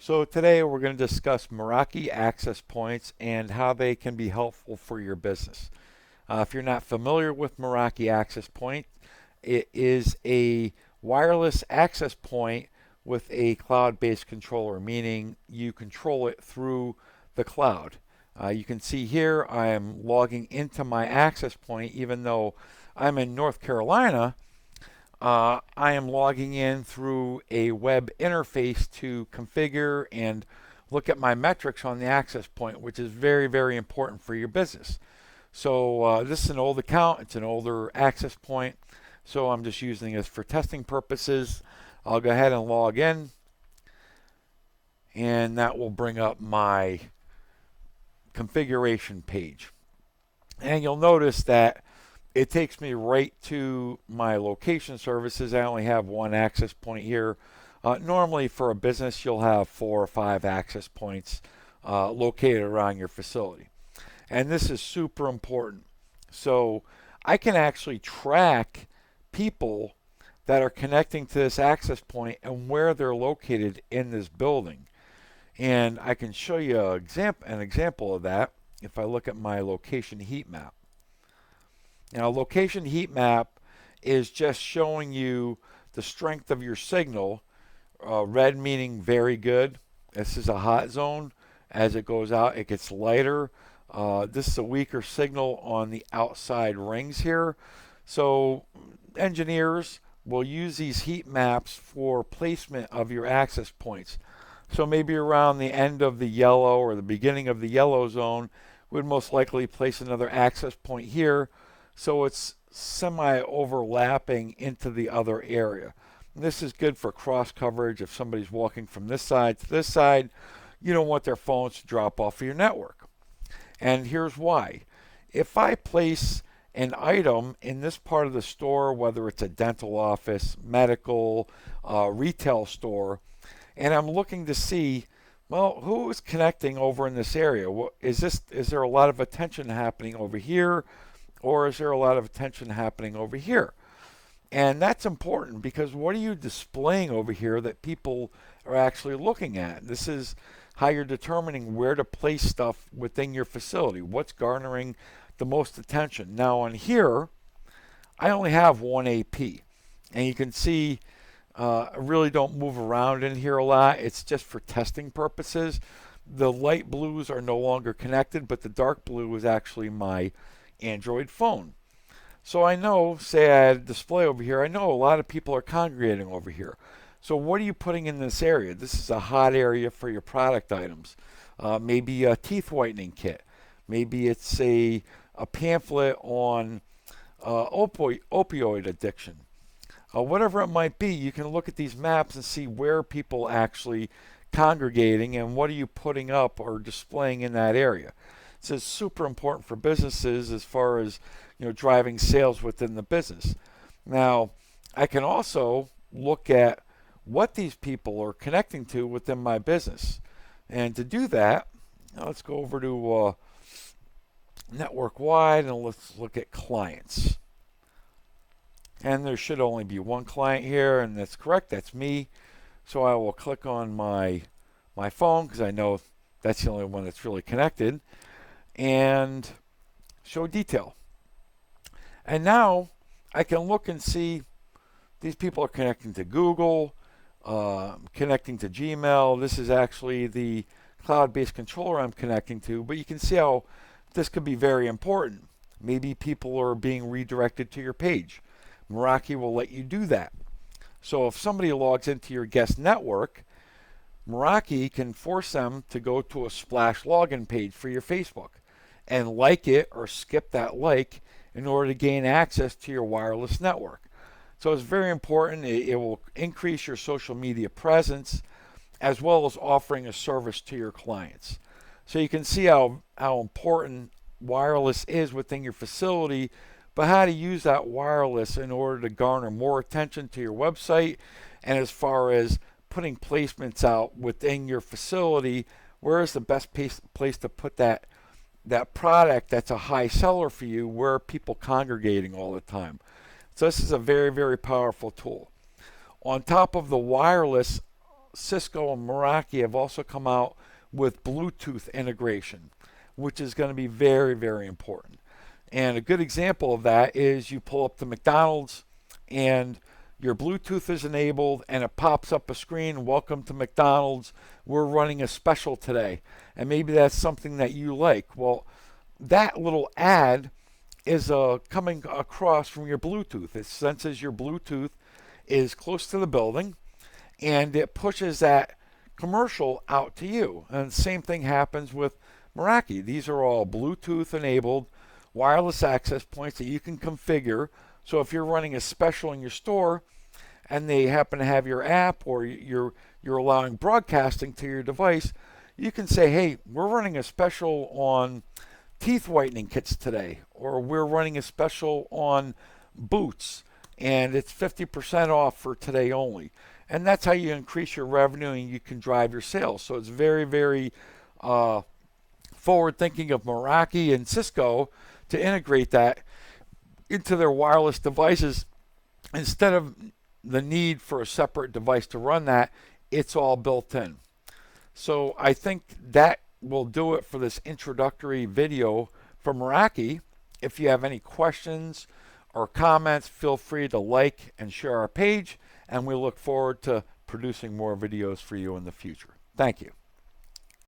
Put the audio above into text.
So today we're going to discuss Meraki access points and how they can be helpful for your business. If you're not familiar with Meraki access point, it is a wireless access point with a cloud-based controller, meaning you control it through the cloud. You can see here I am logging into my access point even though I'm in North Carolina. I am logging in through a web interface to configure and look at my metrics on the access point, which is very, very important for your business. So this is an old account. It's an older access point. So I'm just using this for testing purposes. I'll go ahead and log in, and that will bring up my configuration page. And you'll notice that it takes me right to my location services. I only have one access point here. Normally for a business, you'll have 4 or 5 access points located around your facility. And this is super important. So I can actually track people that are connecting to this access point and where they're located in this building. And I can show you an example of that if I look at my location heat map. Now, location heat map is just showing you the strength of your signal. Red meaning very good. This is a hot zone. As it goes out, it gets lighter. This is a weaker signal on the outside rings here. So engineers will use these heat maps for placement of your access points. So maybe around the end of the yellow or the beginning of the yellow zone, would most likely place another access point here. So it's semi-overlapping into the other area. And this is good for cross coverage. If somebody's walking from this side to this side, you don't want their phones to drop off of your network. And here's why. If I place an item in this part of the store, whether it's a dental office, medical, retail store, and I'm looking to see, well, who is connecting over in this area? Is there a lot of attention happening over here? Or is there a lot of attention happening over here? And that's important because what are you displaying over here that people are actually looking at? This is how you're determining where to place stuff within your facility. What's garnering the most attention? Now on here, I only have one AP. And you can see I really don't move around in here a lot. It's just for testing purposes. The light blues are no longer connected, but the dark blue is actually my Android phone. So I know, say I had a display over here, I know a lot of people are congregating over here. So what are you putting in this area? This is a hot area for your product items. Maybe a teeth whitening kit. Maybe it's a pamphlet on opioid addiction. Whatever it might be, you can look at these maps and see where people actually congregating and what are you putting up or displaying in that area. So it's super important for businesses as far as driving sales within the business. Now, I can also look at what these people are connecting to within my business. And to do that, let's go over to network wide and let's look at clients. And there should only be one client here, and that's correct, that's me. So I will click on my phone because I know that's the only one that's really connected. And show detail. And now I can look and see these people are connecting to Google, connecting to Gmail. This is actually the cloud-based controller I'm connecting to, but you can see how this could be very important. Maybe people are being redirected to your page. Meraki will let you do that. So if somebody logs into your guest network, Meraki can force them to go to a splash login page for your Facebook and like it or skip that like in order to gain access to your wireless network. So it's very important. It will increase your social media presence as well as offering a service to your clients. So you can see how important wireless is within your facility, but how to use that wireless in order to garner more attention to your website and as far as putting placements out within your facility. Where is the best place to put that product that's a high seller for you, where are people congregating all the time? So this is a very, very powerful tool. On top of the wireless Cisco and Meraki have also come out with Bluetooth integration, which is going to be very, very important. And a good example of that is you pull up the McDonald's and your Bluetooth is enabled and it pops up a screen, welcome to McDonald's, we're running a special today. And maybe that's something that you like. Well, that little ad is coming across from your Bluetooth. It senses your Bluetooth is close to the building and it pushes that commercial out to you. And the same thing happens with Meraki. These are all Bluetooth enabled wireless access points that you can configure. So if you're running a special in your store and they happen to have your app or you're allowing broadcasting to your device, you can say, hey, we're running a special on teeth whitening kits today, or we're running a special on boots and it's 50% off for today only. And that's how you increase your revenue and you can drive your sales. So it's very, very forward thinking of Meraki and Cisco to integrate that into their wireless devices. Instead of the need for a separate device to run that, it's all built in. So I think that will do it for this introductory video for Meraki. If you have any questions or comments, feel free to like and share our page, and we look forward to producing more videos for you in the future. Thank you.